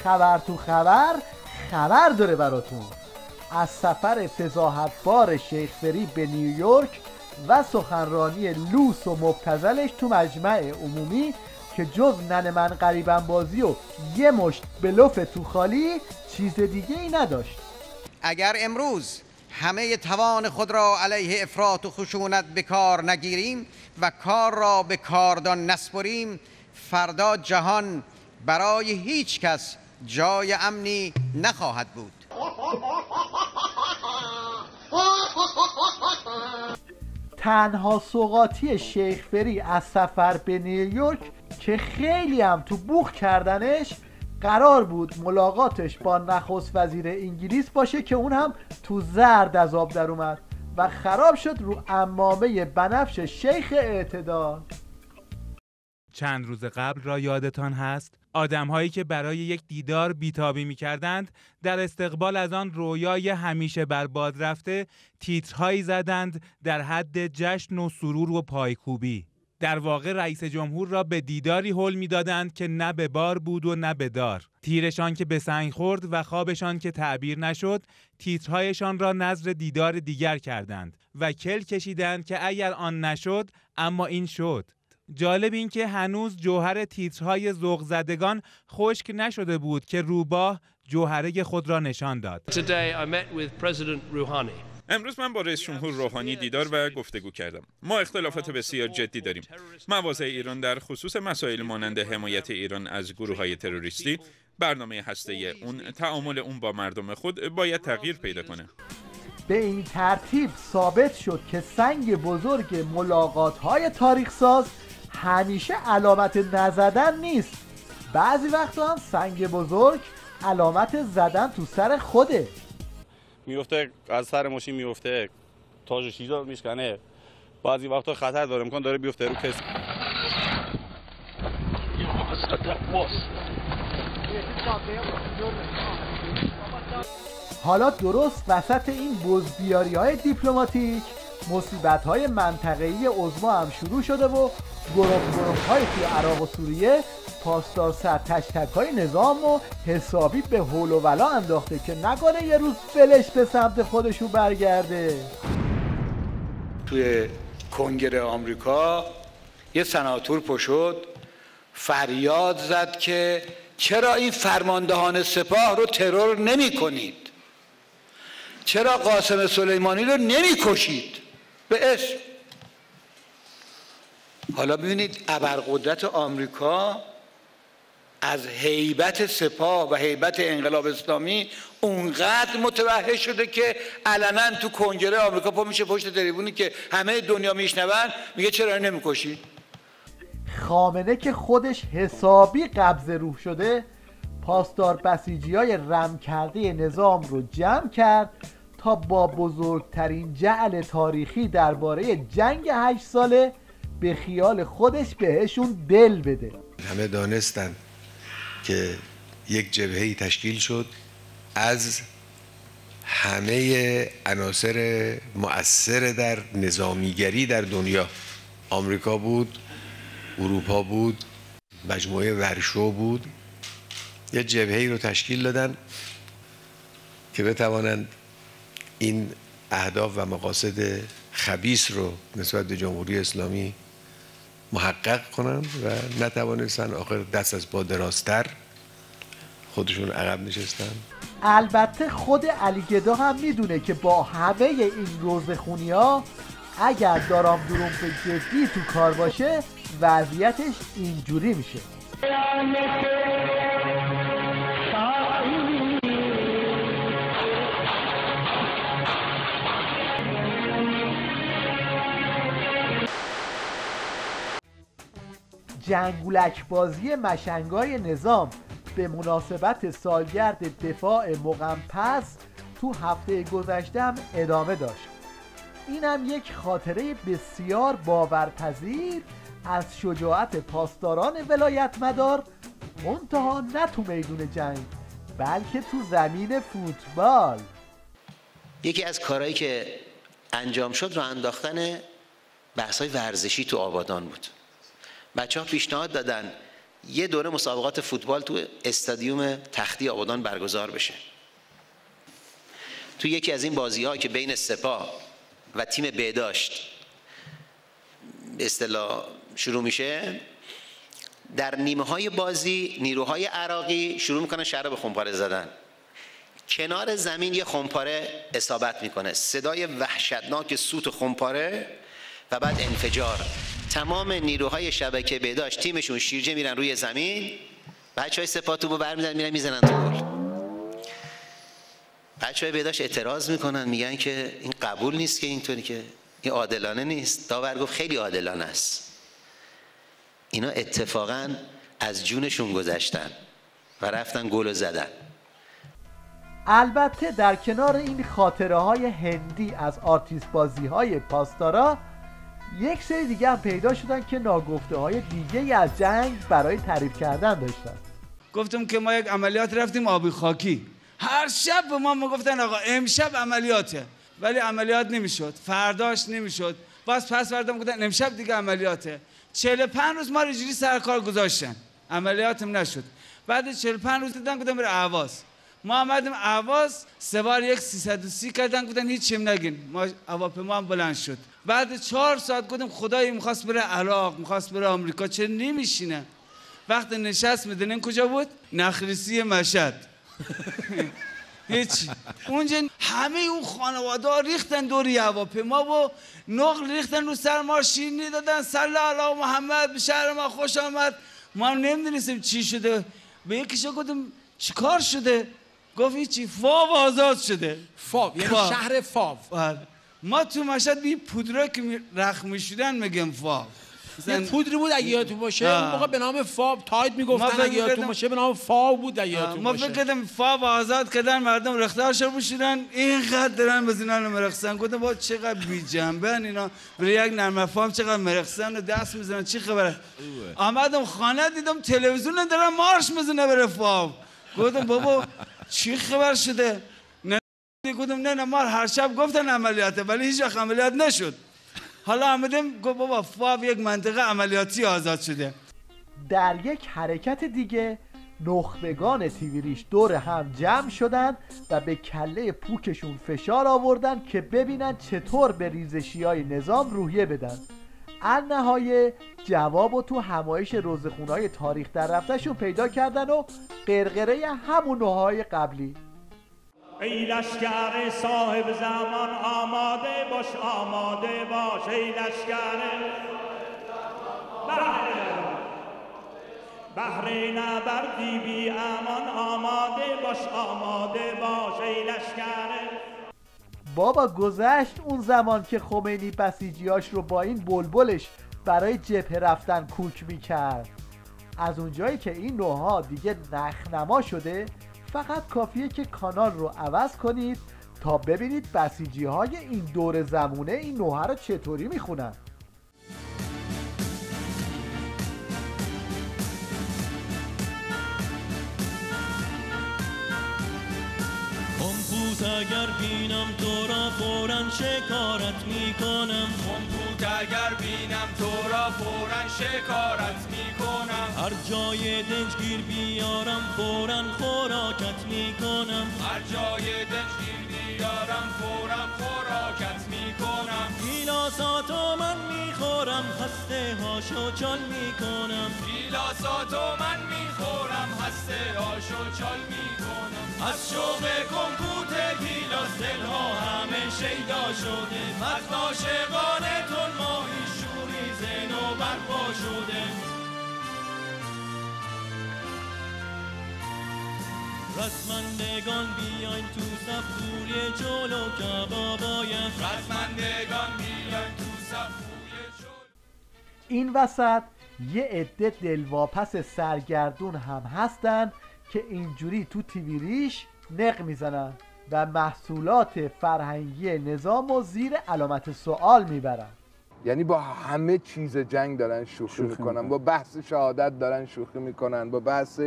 خبر تو خبر داره براتون از سفر فضاحتبار شیخ فری به نیویورک و سخنرانی لوس و مبتذلش تو مجمع عمومی که جز ننه من غریبم بازی و یه مشت بلوف تو خالی چیز دیگه ای نداشت. اگر امروز همه توان خود را علیه افراط و خشونت به کار نگیریم و کار را به کاردان نسپریم، فردا جهان برای هیچ کس جای امنی نخواهد بود. تنها سوغاتی شیخ فری از سفر به نیویورک که خیلی هم تو بوق کردنش قرار بود ملاقاتش با نخست وزیر انگلیس باشه که اون هم تو زرد از آب در اومد و خراب شد رو عمامه بنفش شیخ اعتدال. چند روز قبل را یادتان هست آدم‌هایی که برای یک دیدار بیتابی می‌کردند در استقبال از آن رویای همیشه برباد رفته تیترهایی زدند در حد جشن و سرور و پایکوبی. در واقع رئیس جمهور را به دیداری هل می‌دادند که نه به بار بود و نه به دار. تیرشان که به سنگ خورد و خوابشان که تعبیر نشد، تیترهایشان را نذر دیدار دیگر کردند و کل کشیدند که اگر آن نشد اما این شد. جالب این که هنوز جوهر تیترهای ذوق زدگان خشک نشده بود که روباه جوهره خود را نشان داد. امروز من با رئیس جمهور روحانی دیدار و گفتگو کردم. ما اختلافات بسیار جدی داریم. مواضع ایران در خصوص مسائل مانند حمایت ایران از گروه‌های تروریستی، برنامه هسته‌ای اون، تعامل اون با مردم خود باید تغییر پیدا کنه. به این ترتیب ثابت شد که سنگ بزرگ ملاقات‌های تاریخ ساز همیشه علامت نزدن نیست. بعضی وقتا هم سنگ بزرگ علامت زدن تو سر خوده. میفته از سر ماشین میفته، تاج چیزا میشکنه، بعضی وقتا خطر داره، امکان داره بیفته رو کسی. حالا درست وسط این بزدیاری‌های دیپلماتیک مصیبت‌های منطقه‌ای عظما هم شروع شده و گروه‌های توی عراق و سوریه پاسدار سر تک-تک‌های نظام و حسابی به هول و ولا انداخته که نکنه یه روز فلش به سمت خودشون برگرده. توی کنگره آمریکا یه سناتور پشد فریاد زد که چرا این فرماندهان سپاه رو ترور نمی کنید؟ چرا قاسم سلیمانی رو نمی کشید؟ به اسم. حالا ببینید ابرقدرت آمریکا از هیبت سپاه و هیبت انقلاب اسلامی اونقدر متوحش شده که علنا تو کنگره آمریکا پا میشه پشت تریبونی که همه دنیا میشنون میگه چرا نمیکشید؟ خامنه که خودش حسابی قبض روح شده پاسدار بسیجی‌های رم کرده نظام رو جمع کرد تا با بزرگترین جعل تاریخی درباره جنگ 8 ساله به خیال خودش بهشون دل بده. همه دانستن که یک جبهه‌ای تشکیل شد از همه عناصر مؤثر در نظامیگری در دنیا. آمریکا بود، اروپا بود، مجموعه ورشو بود. یک جبهه‌ای رو تشکیل دادن که بتوانند این اهداف و مقاصد خبیث رو نسبت به جمهوری اسلامی محقق کنند و نتوانستن. آخر دست از پا درازتر خودشون عقب نشستن. البته خود علی گدا هم میدونه که با همه این روزخونی‌ها اگر دارام درومپ جدی تو کار باشه وضعیتش اینجوری میشه. جنگولک بازی مشنگای نظام به مناسبت سالگرد دفاع مقنپس تو هفته گذشته هم ادامه داشت. این هم یک خاطره بسیار باورپذیر از شجاعت پاسداران ولایت مدار، منتها نه تو میدون جنگ بلکه تو زمین فوتبال. یکی از کارهایی که انجام شد راه انداختن بحث‌های ورزشی تو آبادان بود. بچه‌ها پیشنهاد دادن یه دوره مسابقات فوتبال تو استادیوم تختی آبادان برگزار بشه. تو یکی از این بازی‌ها که بین سپاه و تیم بهداشت به اصطلاح شروع میشه، در نیمه‌های بازی نیروهای عراقی شروع میکنن شراب خمپاره زدن. کنار زمین یه خمپاره اصابت میکنه، صدای وحشتناک سوت خمپاره و بعد انفجار. تمام نیروهای شبکه بهداشت تیمشون شیرجه میرن روی زمین، بچهای سپاه توپو برمی‌دارن میرن میزنن تو گل. بچهای بهداشت اعتراض میکنن، میگن که این قبول نیست، که اینطوری که این عادلانه نیست. داور گفت خیلی عادلانه است. اینا اتفاقا از جونشون گذشتن و رفتن گل زدن. البته در کنار این خاطره های هندی از آرتیست بازی های پاسدارا، یک سری دیگه هم پیدا شدن که ناگفته های دیگه از جنگ برای تعریف کردن داشتن. گفتم که ما یک عملیات رفتیم آبی خاکی، هر شب به ما میگفتن آقا امشب عملیاته، ولی عملیات نمیشد، فرداش نمیشد، باز پس فردا میگفتن امشب دیگه عملیاته. 45 روز ما رو اینجوری سر کار گذاشتن، عملیاتم نشد. بعد 45 روز دیدن گفتن بره اهواز. ما آمدیم اهواز، سوار یک 330 کردن، گفتن هیچ چیم نگین. ما هواپیما هم بلند شد. بعد 4 ساعت گفتم خدایی میخواست بره عراق، میخواست بره آمریکا، چرا نمیشینه؟ وقت نشست میدونین کجا بود؟ نخریسی مشهد. هیچ. اونجا همه اون خانواده ریختن دور هواپیما و نقل ریختن رو سر ما، شیرینی دادن، صلی علی محمد، به شهر ما خوش آمد. ما هم نمیدونستیم چی شده. به یکیشو گفتم چیکار شده؟ گفت هیچی، فاو آزاد شده. فاو یعنی شهر فاو. ما تو مشهد بی پودره که رخ میشدن میگم فاو. یه پودری بود اگه یادتون باشه اون موقع به نام فاو تاید میگفتن، اگه یادتون باشه به نام فاو بود اگه یادتون باشه. ما فکر کردم فاو آزاد کردن، مردم رختارشو بوشیدن، اینقدر دارن بزنن و مرخصن. گفتم با چقدر بی جنبن اینا، برای یک نرم افهام چقدر مرخصن و دست میزنن، چی خبره؟ آمدم خانه دیدم تلویزیون دارن مارش میزنه بره فاو. گفتم بابا چی خبر شده؟ نه گفتم نه ما هر شب گفتن عملیاته ولی هیچ وقت عملیات نشد. حالا آمدیم گفت بابا فاو یک منطقه عملیاتی آزاد شده. در یک حرکت دیگه نخبگان تیویریش دور هم جمع شدن و به کله پوکشون فشار آوردن که ببینن چطور به ریزشی‌های نظام روحیه بدن. النهایه جواب و تو همایش روزخونه‌های تاریخ در رفتهشون پیدا کردن و قرقره همون نوع‌های قبلی. ای لشکر صاحب زمان آماده باش، آماده باش ای لشکر بحر نبردی بی امان، آماده باش، آماده باش ای لشکر. بابا گذشت اون زمان که خمینی بسیجیاش رو با این بلبلش برای جبهه رفتن کوک میکرد. از اونجایی که این نوعها دیگه نخنما شده، فقط کافیه که کانال رو عوض کنید تا ببینید بسیجی های این دور زمونه این نوعها رو چطوری میخونن. کمپوت اگر بینم تو را فوراً شکارت میکنم، کمپوت اگر بینم تو را فوراً شکارت میکنم، هر جای دنجگیر بیارم فوراً خوراکت میکنم، هر جای دنجگیر بیارم فوراً خوراکت میکنم، گیلاساتو من میخورم هسته هاشو چال میکنم، گیلاساتو من میخورم هسته هاشو چال میکنم، از شوق کمپوت گیلاس دلها همه شیدا شده، متن عاشقان تون ماهی شوری زن و برپا شده، رسمندگان بیاین تو صف پوری جلو کباباید، رسمندگان بیاین تو صف پوری جلو. این وسط یه عده دلواپس سرگردون هم هستن که اینجوری تو تیویریش نق میزنن و محصولات فرهنگی نظام و زیر علامت سوال میبرن. یعنی با همه چیز جنگ دارن شوخی میکنن، با بحث شهادت دارن شوخی میکنن، با بحث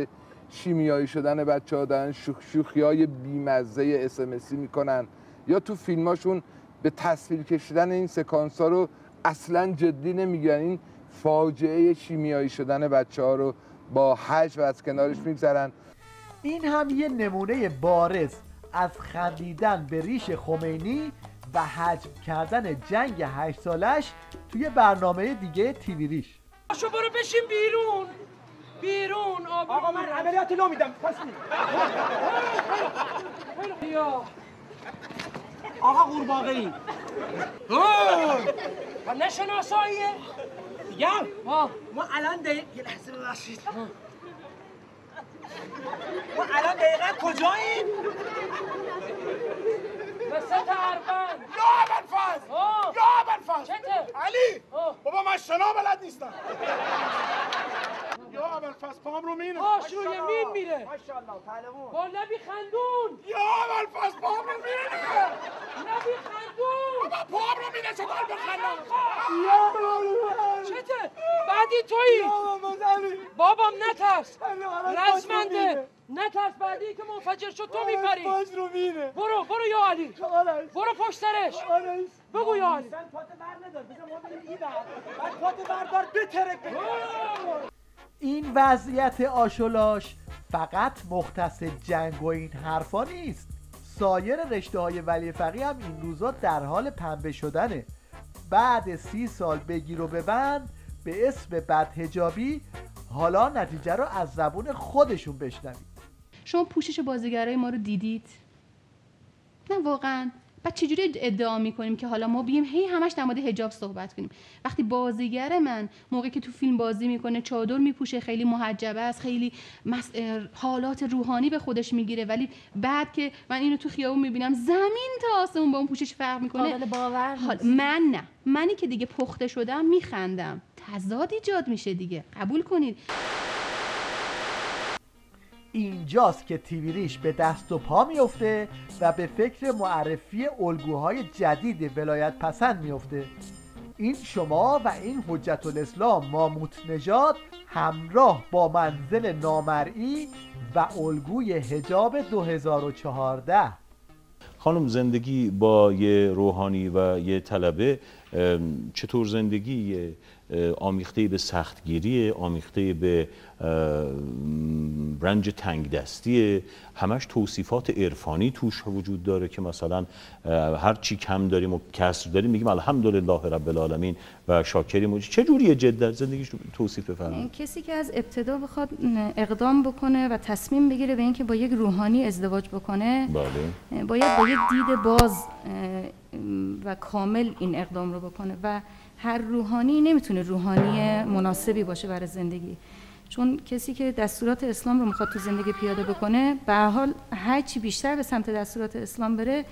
شیمیایی شدن بچه‌ها دارن شوخی‌های بیمزه اس‌ام‌اسی میکنن، یا تو فیلماشون به تصویر کشیدن این سکانس‌ها رو اصلا جدی نمیگیرن. این فاجعه شیمیایی شدن بچه‌ها رو با حج و از کنارش میگذرن. این هم یه نمونه بارز از خندیدن به ریش خمینی و حجم کردن جنگ 8 سالش توی برنامه دیگه تیوی ریش. شو برو بشین بیرون آقا من عملیات لو میدم پس بیا آقا قورباغه‌ای نشناساییه دیگه ما الان یه لحظه ببخشید ما الان دقیقا کجاییم؟ وسط اروند یا ابوالفضل چته؟ علی بابا من شنا بلد نیستم یا ابوالفضل پام رو مینه پاش روی مین میره ماشاءالله پهلوان با لبی خندون یا ابوالفضل پام رو مینه لبی خندون بابا پام رو مینه چطور بخندم چته؟ بعدی تویی بابام نترس رزمنده نترس بعدی که منفجر شد تو میپری پاش رو مینه برو یا علی برو پشت سرش بگو یا علی پات بر ندار بذار ما بریم این بعد پات بردار بترک این وضعیت آشولاش فقط مختص جنگ و این حرفا نیست. سایر رشته‌های ولی فقیه هم این روزا در حال پنبه شدنه. بعد 30 سال بگیر و ببند به اسم بدحجابی حالا نتیجه رو از زبون خودشون بشنوید. شما پوشش بازیگرای ما رو دیدید؟ نه واقعا. بعد چجوری ادعا میکنیم که حالا ما بیم هی همش در مورد حجاب صحبت کنیم وقتی بازیگر من موقعی که تو فیلم بازی میکنه چادر میپوشه، خیلی محجبه است، خیلی حالات روحانی به خودش میگیره، ولی بعد که من اینو تو خیابون میبینم زمین تا آسمون با اون پوشش فرق میکنه. قابل باور نیست. من نه، منی که دیگه پخته شدم میخندم. تضاد ایجاد میشه دیگه، قبول کنید. اینجاست که تیوی ریش به دست و پا میفته و به فکر معرفی الگوهای جدید ولایت پسند میفته. این شما و این حجت الاسلام ماموت نژاد همراه با منزل نامرئی و الگوی حجاب 2014. خانم زندگی با یه روحانی و یه طلبه چطور زندگی آمیخته به سختگیری، آمیخته به رنج تنگ دستی، همش توصیفات عرفانی توش وجود داره که مثلا هر چی کم داریم و کسر داریم میگیم الحمدلله رب العالمین و شاکریم. چه جوریه جد در زندگیش توصیف بفرمایید؟ کسی که از ابتدا بخواد اقدام بکنه و تصمیم بگیره به اینکه با یک روحانی ازدواج بکنه، بله، باید با یک دید باز و کامل این اقدام رو بکنه و هر روحانی نمیتونه روحانی مناسبی باشه برای زندگی، چون کسی که دستورات اسلام رو میخواد تو زندگی پیاده بکنه به هر حال هر چی بیشتر به سمت دستورات اسلام بره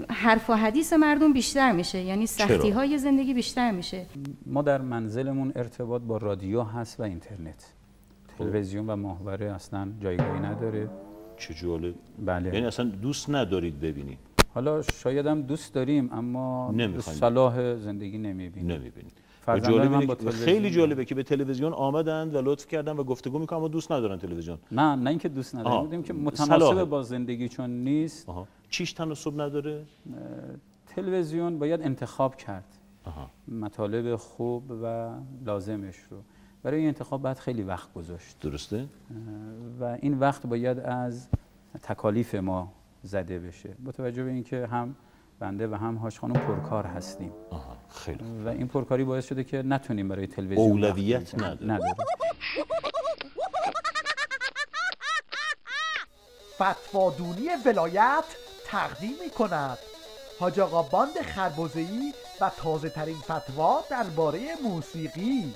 حرف و حدیث مردم بیشتر میشه، یعنی سختی های زندگی بیشتر میشه. ما در منزلمون ارتباط با رادیو هست و اینترنت، تلویزیون و ماهواره اصلا جایگاهی نداره. چه جالب. بله. یعنی اصلا دوست ندارید ببینید؟ حالا شاید هم دوست داریم اما صلاح زندگی نمیبینیم. خیلی جالبه که به تلویزیون آمدند و لطف کردن و گفتگو میکنن اما دوست ندارن تلویزیون. نه اینکه دوست نداریم، میگیم که متناسب با زندگی چون نیست. چیش تناسب نداره؟ تلویزیون باید انتخاب کرد مطالب خوب و لازمش رو. برای این انتخاب باید خیلی وقت گذاشت. درسته؟ و این وقت باید از تکالیف ما زده بشه، با توجه به اینکه هم بنده و هم هاش خانم پرکار هستیم. خیلی. و این پرکاری باعث شده که نتونیم برای تلویزیون اولویت نداره. فتوادونی ولایت تقدیم می‌کند حاج آقا باند خربزه‌ای و تازه ترین فتوا درباره موسیقی.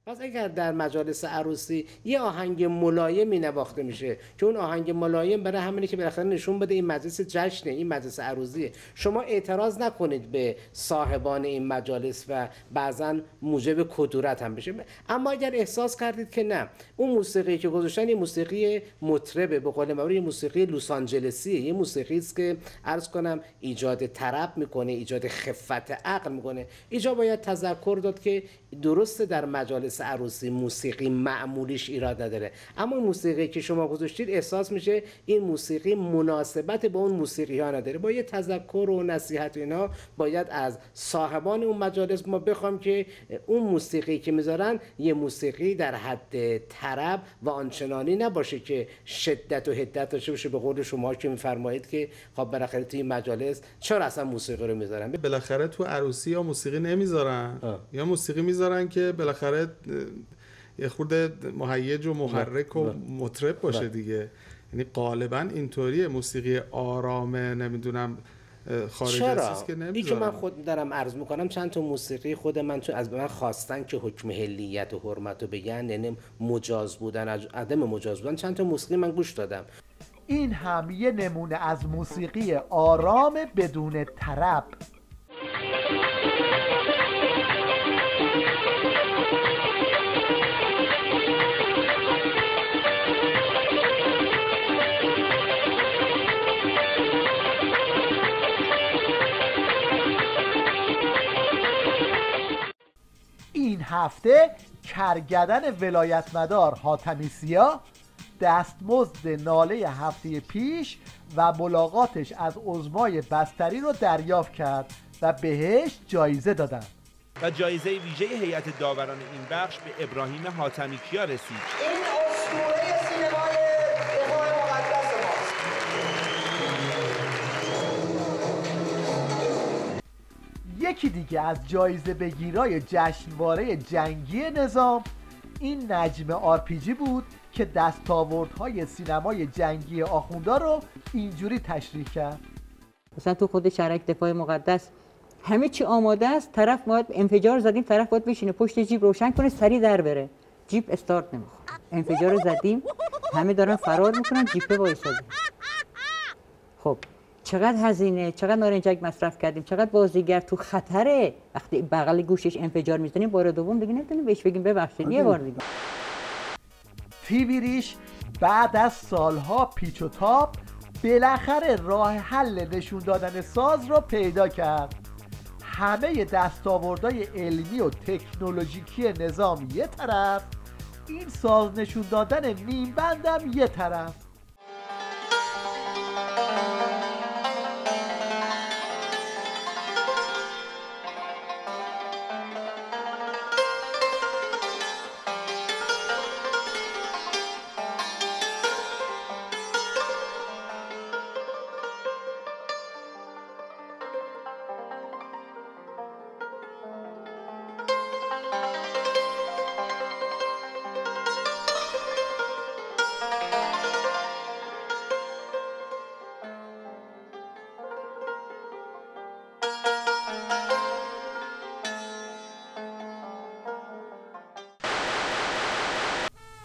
پس اگر در مجالس عروسی یه آهنگ ملایمی نواخته میشه که اون آهنگ ملایم برای همینه که بالاخره نشون بده این مجلس جشنه، این مجلس عروسیه، شما اعتراض نکنید به صاحبان این مجالس و بعضا موجب کدورت هم بشه. اما اگر احساس کردید که نه اون موسیقی که گذاشتن این موسیقی مطربه، به قول معروف موسیقی لس آنجلسیه، یه موسیقی است که عرض کنم ایجاد طرب میکنه، ایجاد خفت عقل میکنه، اینجا باید تذکر داد که درسته در مجالس مجالس عروسی موسیقی معمولیش ایراد نداره، اما موسیقی که شما گذاشتید احساس میشه این موسیقی مناسبت با اون موسیقی ها نداره. با یه تذکر و نصیحت و اینا باید از صاحبان اون مجالس ما بخوام که اون موسیقی که میذارن یه موسیقی در حد طرب و آنچنانی نباشه که شدت و حدت داشته باشه. به قول شما که میفرمایید که خب بالاخره توی مجالس چرا اصلا موسیقی رو میذارن؟ بالاخره تو عروسی یا موسیقی نمیذارن یا موسیقی میذارن که بالاخره یه خورده مهیج و محرک و مطرب باشه دیگه. یعنی غالبا اینطوریه، موسیقی آرامه نمیدونم خارج از که نمیذارن. این که من خود دارم عرض میکنم چند تا موسیقی خود من تو از من خواستن که حکم حلیت و حرمت رو بگن، یعنی مجاز بودن عدم مجاز بودن، چند تا موسیقی من گوش دادم. این هم یه نمونه از موسیقی آرام بدون طرب. این هفته کرگدن ولایت مدار حاتمی سیاه دستمزد ناله هفته پیش و ملاقاتش از عظمای بستری رو دریافت کرد و بهش جایزه دادن. و جایزه ویژه هیئت داوران این بخش به ابراهیم حاتمی کیا رسید. این اسطوره سینمای دفاع مقدس ماست. یکی دیگه از جایزه بگیرای جشنواره جنگی نظام این نجم آرپیجی بود که دستاوردهای سینمای جنگی آخوندا رو اینجوری تشریح کرد. مثلا تو خود شرک دفاع مقدس همه چی آماده است، طرف باید انفجار زدیم، طرف باید بشینه پشت جیب روشن کنه سریع در بره، جیب استارت نمیخوره. انفجار زدیم همه دارن فرار میکنن، جیب وایساده. خب چقدر هزینه، چقدر نارنجک مصرف کردیم، چقدر بازیگر تو خطره. وقتی بغل گوشش انفجار میزنیم بار دوم دیگه نمیتونیم بهش بگیم ببخشید یه بار دیگه. تیوی ریش بعد از سالها پیچ و تاب بالاخره راه حل نشون دادن ساز رو پیدا کرد. همه دستاوردهای علمی و تکنولوژیکی نظام یه طرف، این ساز نشون دادن نیم بندم یه طرف.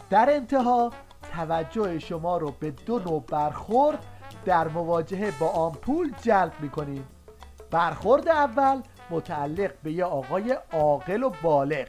در انتها توجه شما رو به دو نوع برخورد در مواجهه با آمپول جلب می‌کنیم. برخورد اول متعلق به یه آقای عاقل و بالغ.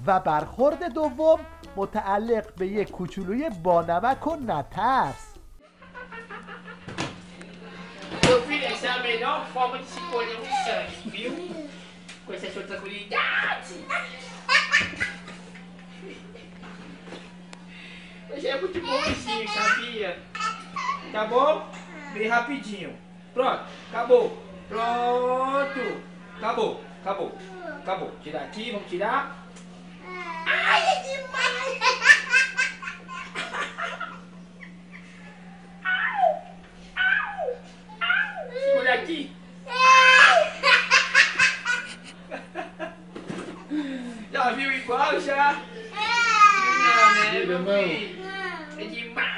و برخورد دوم متعلق به یک کوچولوی بانمک و نترس. Eu fiz essa é a melhor forma de se colher um sangue, viu? Com essa sua tranquilidade. Mas é muito bom assim, sabia? Tá bom? Bem rapidinho. Pronto, acabou. Pronto. Acabou, acabou. Acabou. Tirar aqui, vamos tirar. Ai, é demais! Segura aqui. Já viu igual já? Não, né? Irmão. É demais!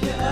اگه